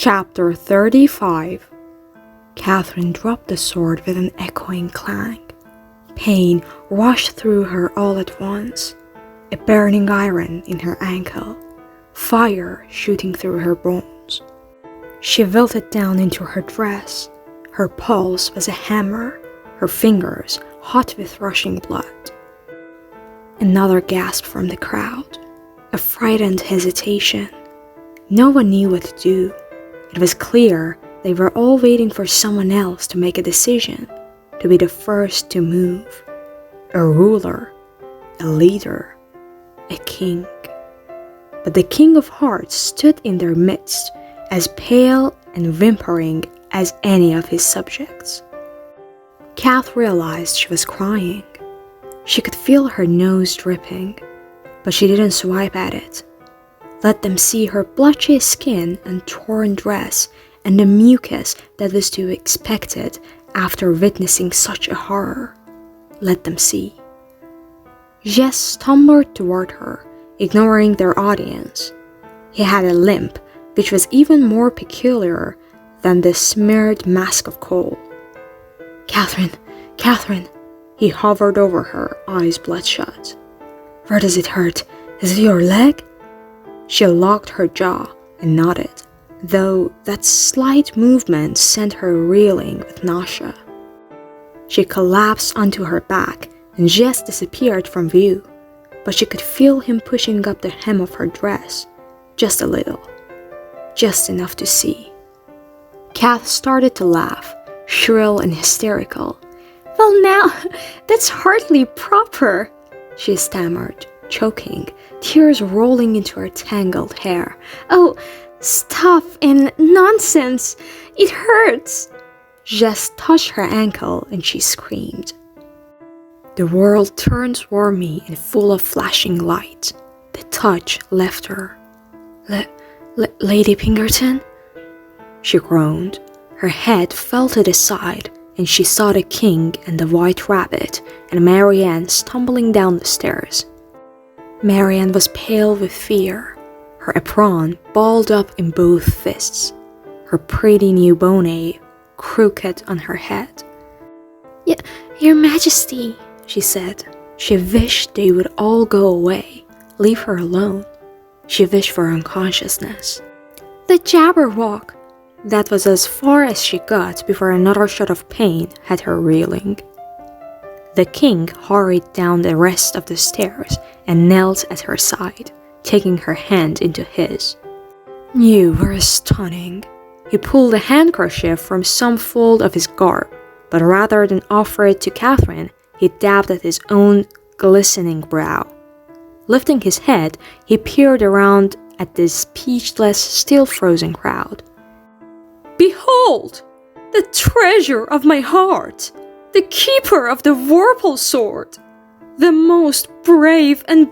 Chapter 35. Catherine dropped the sword with an echoing clang. Pain rushed through her all at once. A burning iron in her ankle, fire shooting through her bones. She wilted down into her dress. Her pulse was a hammer, her fingers hot with rushing blood. Another gasp from the crowd, a frightened hesitation. No one knew what to do. It was clear they were all waiting for someone else to make a decision, to be the first to move. A ruler, a leader, a king. But the King of Hearts stood in their midst, as pale and whimpering as any of his subjects. Kath realized she was crying. She could feel her nose dripping, but she didn't swipe at it. Let them see her blotchy skin and torn dress and the mucus that was to be expected after witnessing such a horror. Let them see. Jess stumbled toward her, ignoring their audience. He had a limp, which was even more peculiar than the smeared mask of coal. "Catherine, Catherine!" He hovered over her, eyes bloodshot. "Where does it hurt? Is it your leg?" She locked her jaw and nodded, though that slight movement sent her reeling with nausea. She collapsed onto her back and Jess disappeared from view, but she could feel him pushing up the hem of her dress, just a little, just enough to see. Kath started to laugh, shrill and hysterical. "Well now, that's hardly proper," she stammered, choking, tears rolling into her tangled hair. "Oh, stop and nonsense! It hurts!" Jess touched her ankle and she screamed. The world turned toward me and full of flashing light. The touch left her. Lady Pinkerton?" She groaned. Her head fell to the side and she saw the king and the white rabbit and Marianne stumbling down the stairs. Marianne was pale with fear, her apron balled up in both fists, her pretty new bonnet crooked on her head. Your Majesty," she said. She wished they would all go away, leave her alone. She wished for unconsciousness. "The Jabberwock!" That was as far as she got before another shot of pain had her reeling. The king hurried down the rest of the stairs and knelt at her side, taking her hand into his. "You were stunning." He pulled a handkerchief from some fold of his garb, but rather than offer it to Catherine, he dabbed at his own glistening brow. Lifting his head, he peered around at this speechless, still-frozen crowd. "Behold, the treasure of my heart, the keeper of the Vorpal sword, the most brave and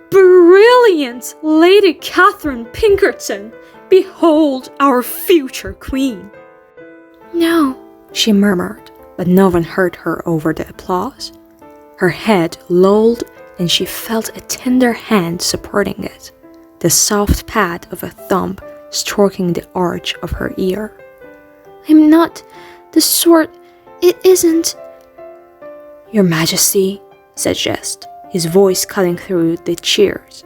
brilliant Lady Catherine Pinkerton. Behold our future queen." "No," she murmured, but no one heard her over the applause. Her head lolled and she felt a tender hand supporting it, the soft pad of a thumb stroking the arch of her ear. "I'm not the sort. It isn't." "Your Majesty," said Jess, his voice cutting through the cheers.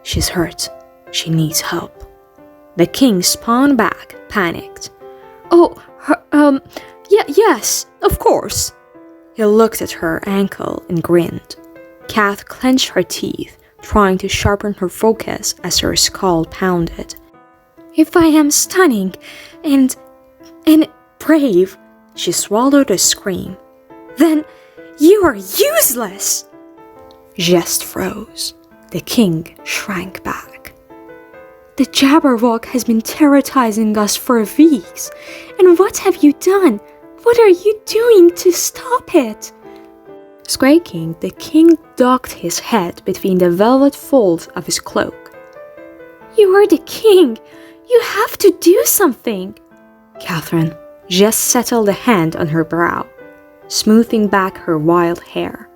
"She's hurt. She needs help." The king spun back, panicked. "Oh, yes, of course." He looked at her ankle and grinned. Kath clenched her teeth, trying to sharpen her focus as her skull pounded. "If I am stunning and brave," she swallowed a scream, "then you are useless." Jess froze. The king shrank back. "The Jabberwock has been terrorizing us for weeks. And what have you done? What are you doing to stop it?" Squeaking, the king ducked his head between the velvet folds of his cloak. "You are the king. You have to do something." "Catherine," Jess settled a hand on her brow, smoothing back her wild hair.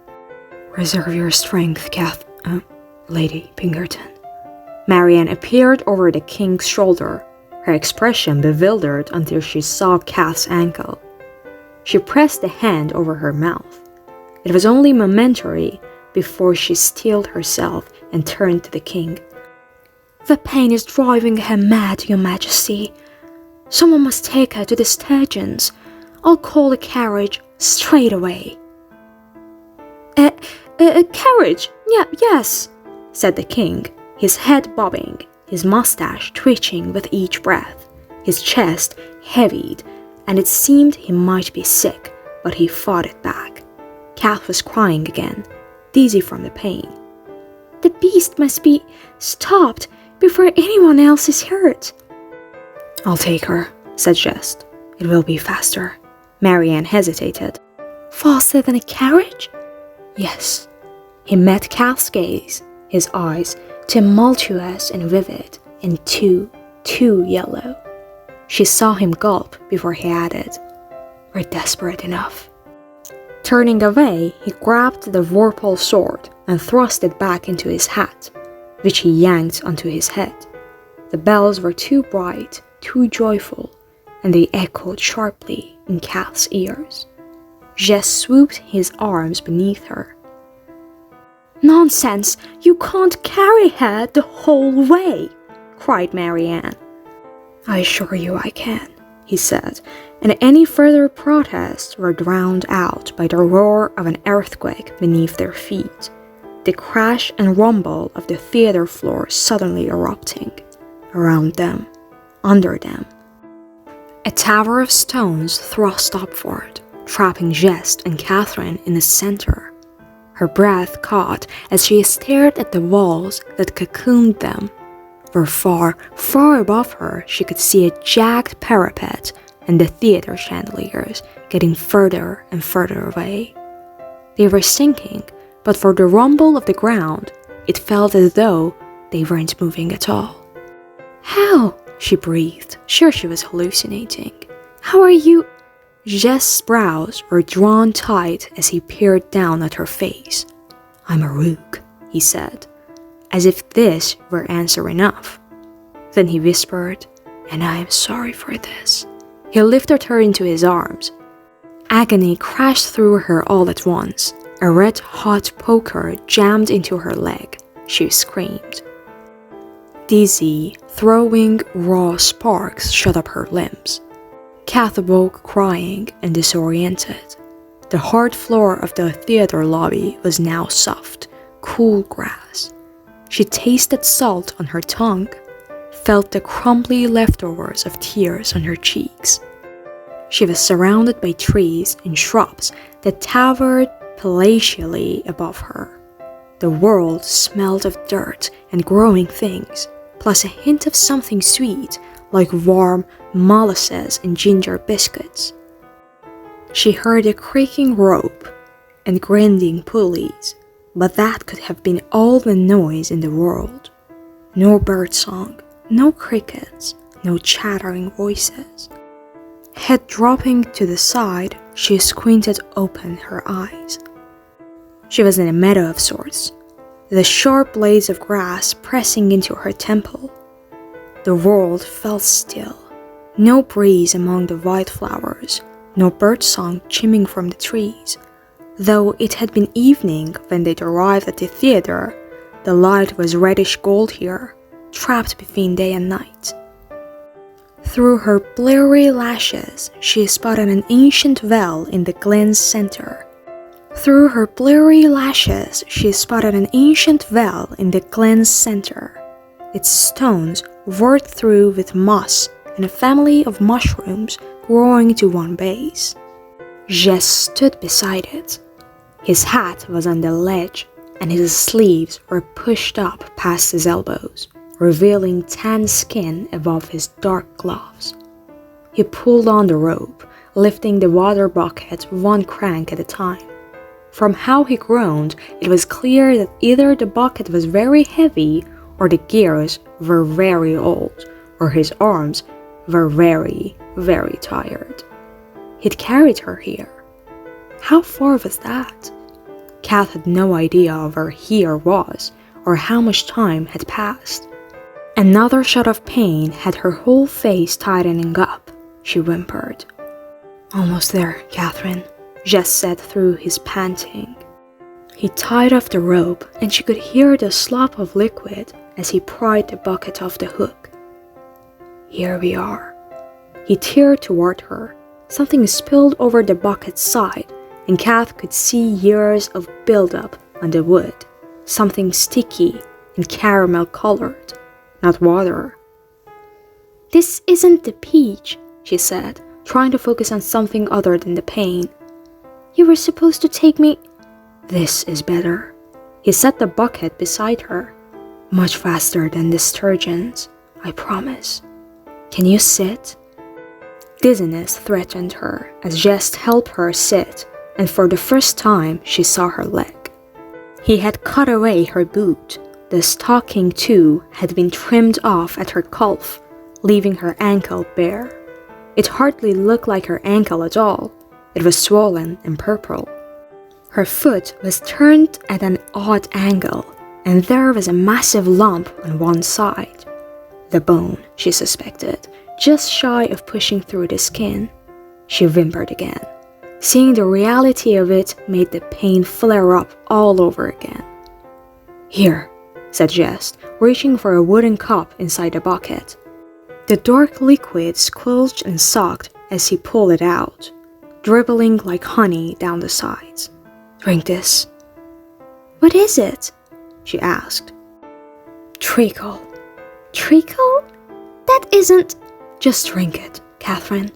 "Reserve your strength, Lady Pinkerton." Marianne appeared over the king's shoulder, her expression bewildered until she saw Kath's ankle. She pressed the hand over her mouth. It was only momentary before she steeled herself and turned to the king. "The pain is driving her mad, Your Majesty. Someone must take her to the surgeons. I'll call a carriage straight away." A carriage? Yes, said the king, his head bobbing, his mustache twitching with each breath. His chest heavied, and it seemed he might be sick, but he fought it back. Kath was crying again, dizzy from the pain. "The beast must be stopped before anyone else is hurt." "I'll take her," said Gest. "It will be faster." Marianne hesitated. "Faster than a carriage?" "Yes." He met Kath's gaze, his eyes tumultuous and vivid, and too yellow. She saw him gulp before he added, "We're desperate enough." Turning away, he grabbed the vorpal sword and thrust it back into his hat, which he yanked onto his head. The bells were too bright, too joyful, and they echoed sharply in Kath's ears. Jess swooped his arms beneath her. "Nonsense! You can't carry her the whole way!" cried Marianne. "I assure you I can," he said, and any further protests were drowned out by the roar of an earthquake beneath their feet, the crash and rumble of the theater floor suddenly erupting, around them, under them. A tower of stones thrust upward, trapping Gest and Catherine in the center. Her breath caught as she stared at the walls that cocooned them, where far above her she could see a jagged parapet and the theater chandeliers getting further and further away. They were sinking, but for the rumble of the ground, it felt as though they weren't moving at all. "How?" she breathed, sure she was hallucinating. "How are you?" Jess's brows were drawn tight as he peered down at her face. "I'm a rook," he said, as if this were answer enough. Then he whispered, "And I am sorry for this." He lifted her into his arms. Agony crashed through her all at once. A red-hot poker jammed into her leg. She screamed. Dizzy, throwing raw sparks shot up her limbs. Kath awoke crying and disoriented. The hard floor of the theater lobby was now soft, cool grass. She tasted salt on her tongue, felt the crumbly leftovers of tears on her cheeks. She was surrounded by trees and shrubs that towered palatially above her. The world smelled of dirt and growing things, plus a hint of something sweet, like warm molasses and ginger biscuits. She heard a creaking rope and grinding pulleys, but that could have been all the noise in the world. No birdsong, no crickets, no chattering voices. Head dropping to the side, she squinted open her eyes. She was in a meadow of sorts, the sharp blades of grass pressing into her temple. The world felt still. No breeze among the white flowers, no birdsong chiming from the trees. Though it had been evening when they'd arrived at the theater, the light was reddish gold here, trapped between day and night. Through her bleary lashes, she spotted an ancient well in the glen's center. Through her bleary lashes, she spotted an ancient well in the glen's center. Its stones worked through with moss and a family of mushrooms growing to one base. Jess stood beside it. His hat was on the ledge, and his sleeves were pushed up past his elbows, revealing tan skin above his dark gloves. He pulled on the rope, lifting the water bucket one crank at a time. From how he groaned, it was clear that either the bucket was very heavy, or the gears were very old, or his arms were very, very tired. He'd carried her here. How far was that? Kath had no idea where here was, or how much time had passed. Another shot of pain had her whole face tightening up. She whimpered. Almost there, Catherine, Jess said through his panting. He tied off the rope and she could hear the slop of liquid as he pried the bucket off the hook. Here we are. He teared toward her. Something spilled over the bucket's side and Kath could see years of buildup on the wood. Something sticky and caramel colored, not water. This isn't the peach, she said, trying to focus on something other than the pain. You were supposed to take me. This is better. He set the bucket beside her. Much faster than the sturgeons, I promise. Can you sit? Dizziness threatened her as Jess helped her sit, and for the first time she saw her leg. He had cut away her boot. The stocking, too, had been trimmed off at her calf, leaving her ankle bare. It hardly looked like her ankle at all. It was swollen and purple. Her foot was turned at an odd angle, and there was a massive lump on one side. The bone, she suspected, just shy of pushing through the skin. She whimpered again. Seeing the reality of it made the pain flare up all over again. Here, said Jess, reaching for a wooden cup inside the bucket. The dark liquid squelched and sucked as he pulled it out, dribbling like honey down the sides. Drink this. What is it? She asked. Treacle. Treacle? That isn't... Just drink it, Catherine.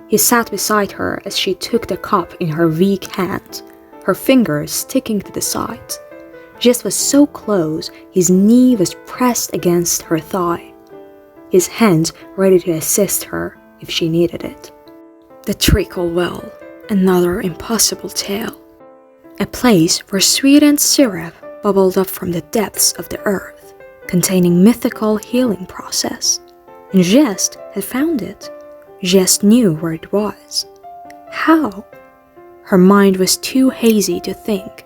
He sat beside her as she took the cup in her weak hand, her fingers sticking to the sides. Jess was so close, his knee was pressed against her thigh. His hand ready to assist her if she needed it. The treacle well, another impossible tale. A place where sweetened syrup bubbled up from the depths of the earth, containing mythical healing process. And Jess had found it. Jess knew where it was. How? Her mind was too hazy to think.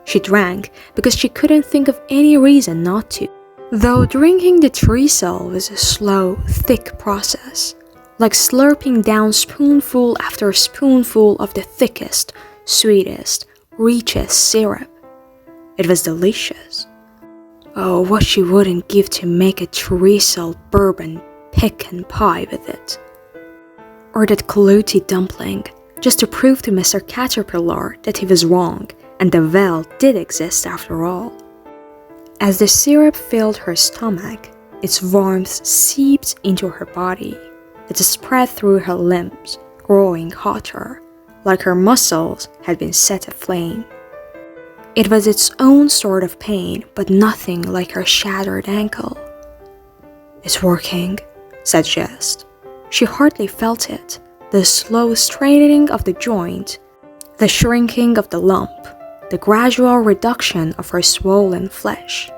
She drank because she couldn't think of any reason not to. Though drinking the treacle was a slow, thick process, like slurping down spoonful after spoonful of the thickest, sweetest, richest syrup. It was delicious. Oh, what she wouldn't give to make a treacle bourbon pecan pie with it. Or that clouty dumpling, just to prove to Mr. Caterpillar that he was wrong and the well did exist after all. As the syrup filled her stomach, its warmth seeped into her body. It spread through her limbs, growing hotter, like her muscles had been set aflame. It was its own sort of pain, but nothing like her shattered ankle. It's working, said Jess. She hardly felt it, the slow straightening of the joint, the shrinking of the lump, the gradual reduction of her swollen flesh.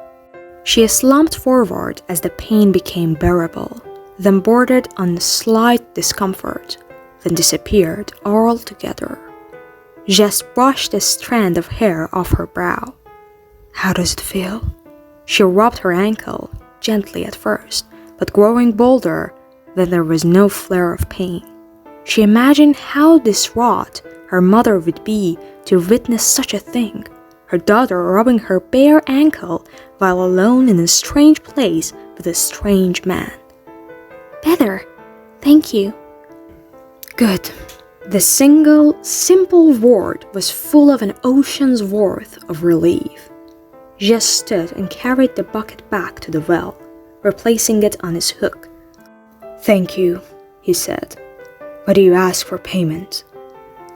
She slumped forward as the pain became bearable, then bordered on slight discomfort, then disappeared altogether. Jess brushed a strand of hair off her brow. How does it feel? She rubbed her ankle, gently at first, but growing bolder, then there was no flare of pain. She imagined how distraught her mother would be to witness such a thing, her daughter rubbing her bare ankle while alone in a strange place with a strange man. Better, thank you. Good. The simple word was full of an ocean's worth of relief. Jess stood and carried the bucket back to the well, replacing it on his hook. Thank you, he said. What do you ask for payment?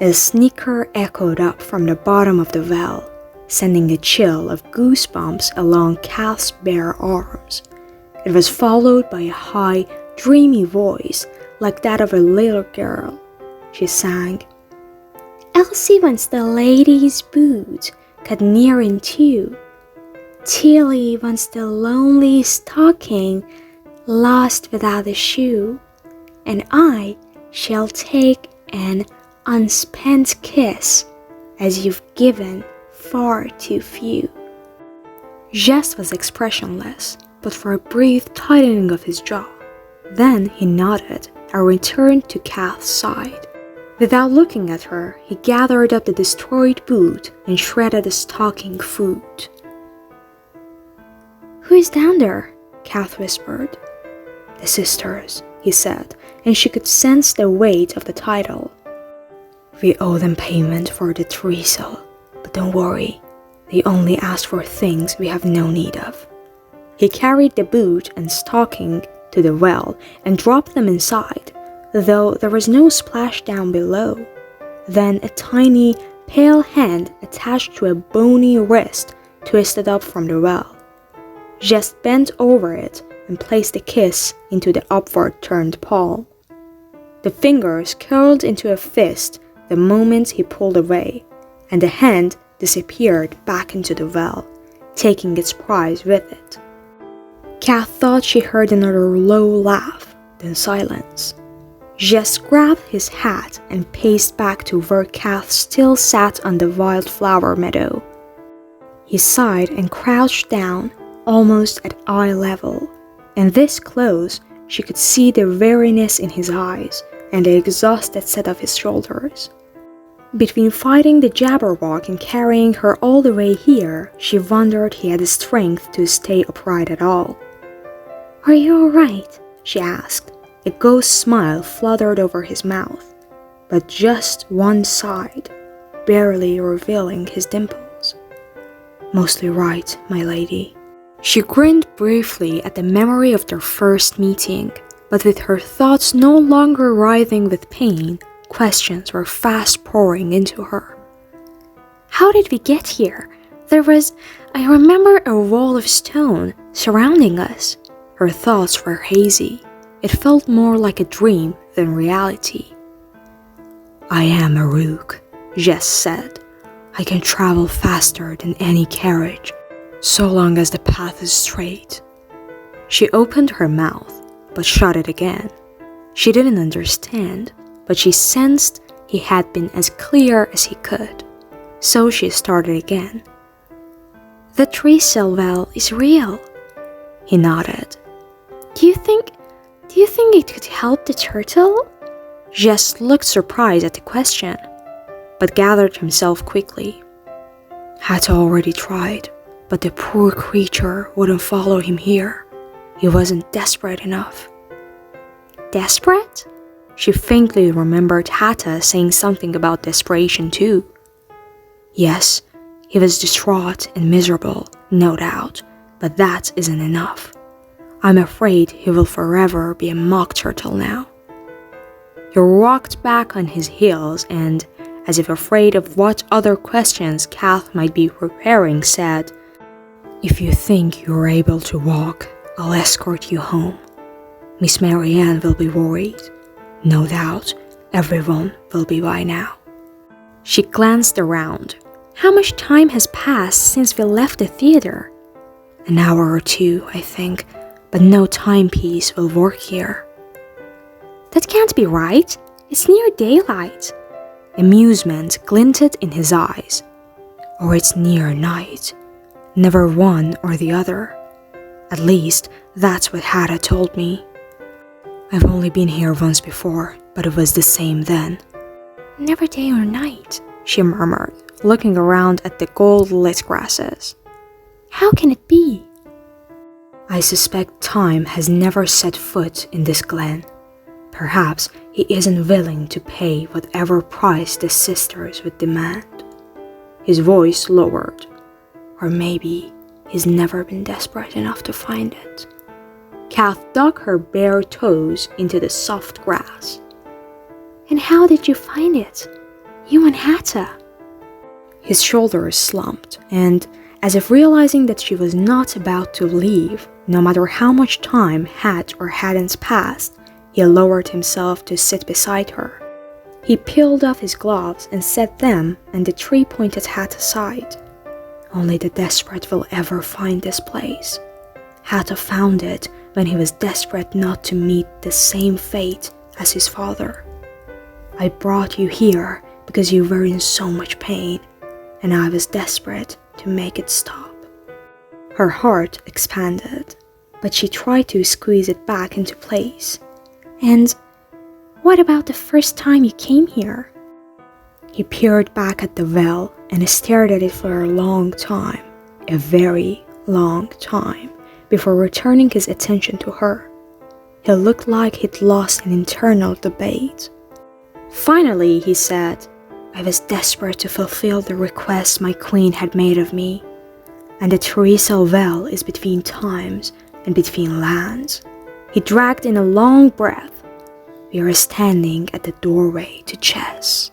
A snicker echoed up from the bottom of the well, sending a chill of goosebumps along Kath's bare arms. It was followed by a high, dreamy voice like that of a little girl. She sang, Elsie wants the lady's boot cut near in two. Tilly wants the lonely stocking lost without a shoe. And I shall take an unspent kiss as you've given far too few. Jess was expressionless. but for a brief tightening of his jaw. Then he nodded and returned to Kath's side. Without looking at her, he gathered up the destroyed boot and shredded the stocking foot. "Who is down there?" Kath whispered. "The sisters," he said, and she could sense the weight of the title. "We owe them payment for the treacle, but don't worry, they only asked for things we have no need of." He carried the boot and stocking to the well and dropped them inside, though there was no splash down below. Then a tiny, pale hand attached to a bony wrist twisted up from the well. Jess bent over it and placed the kiss into the upward-turned palm. The fingers curled into a fist the moment he pulled away, and the hand disappeared back into the well, taking its prize with it. Kath thought she heard another low laugh, then silence. Jess grabbed his hat and paced back to where Kath still sat on the wildflower meadow. He sighed and crouched down, almost at eye level, and this close she could see the weariness in his eyes and the exhausted set of his shoulders. Between fighting the Jabberwock and carrying her all the way here, she wondered he had the strength to stay upright at all. "Are you all right?" she asked. A ghost smile fluttered over his mouth, but just one side, barely revealing his dimples. "Mostly right, my lady." She grinned briefly at the memory of their first meeting, but with her thoughts no longer writhing with pain, questions were fast pouring into her. "How did we get here? I remember a wall of stone surrounding us." Her thoughts were hazy. It felt more like a dream than reality. "I am a rook," Jess said. "I can travel faster than any carriage, so long as the path is straight." She opened her mouth, but shut it again. She didn't understand, but she sensed he had been as clear as he could. So she started again. "The treacle well is real." He nodded. Do you think it could help the turtle?" Jess looked surprised at the question, but gathered himself quickly. "Hatta already tried, but the poor creature wouldn't follow him here. He wasn't desperate enough." "Desperate?" She faintly remembered Hatta saying something about desperation too. "Yes, he was distraught and miserable, no doubt, but that isn't enough. I'm afraid he will forever be a mock turtle now." He rocked back on his heels and, as if afraid of what other questions Kath might be preparing, said, "If you think you're able to walk, I'll escort you home. Miss Marianne will be worried. No doubt, everyone will be by now." She glanced around. "How much time has passed since we left the theater?" "An hour or two, I think, but no timepiece will work here." "That can't be right. It's near daylight." Amusement glinted in his eyes. "Or it's near night. Never one or the other. At least, that's what Hatta told me. I've only been here once before, but it was the same then." "Never day or night," she murmured, looking around at the gold-lit grasses. "How can it be?" "I suspect time has never set foot in this glen. Perhaps he isn't willing to pay whatever price the sisters would demand." His voice lowered. "Or maybe he's never been desperate enough to find it." Kath dug her bare toes into the soft grass. "And how did you find it? You and Hatta?" His shoulders slumped, and, as if realizing that she was not about to leave, no matter how much time had or hadn't passed, he lowered himself to sit beside her. He peeled off his gloves and set them on the three-pointed hat aside. "Only the desperate will ever find this place. Hatta found it when he was desperate not to meet the same fate as his father. I brought you here because you were in so much pain, and I was desperate to make it stop." Her heart expanded. but she tried to squeeze it back into place. "And what about the first time you came here?" He peered back at the well and stared at it for a long time, a very long time, before returning his attention to her. He looked like he'd lost an internal debate. Finally, he said, "I was desperate to fulfill the request my queen had made of me, and the Teresa well is between times and between lands." He dragged in a long breath. "We are standing at the doorway to chess."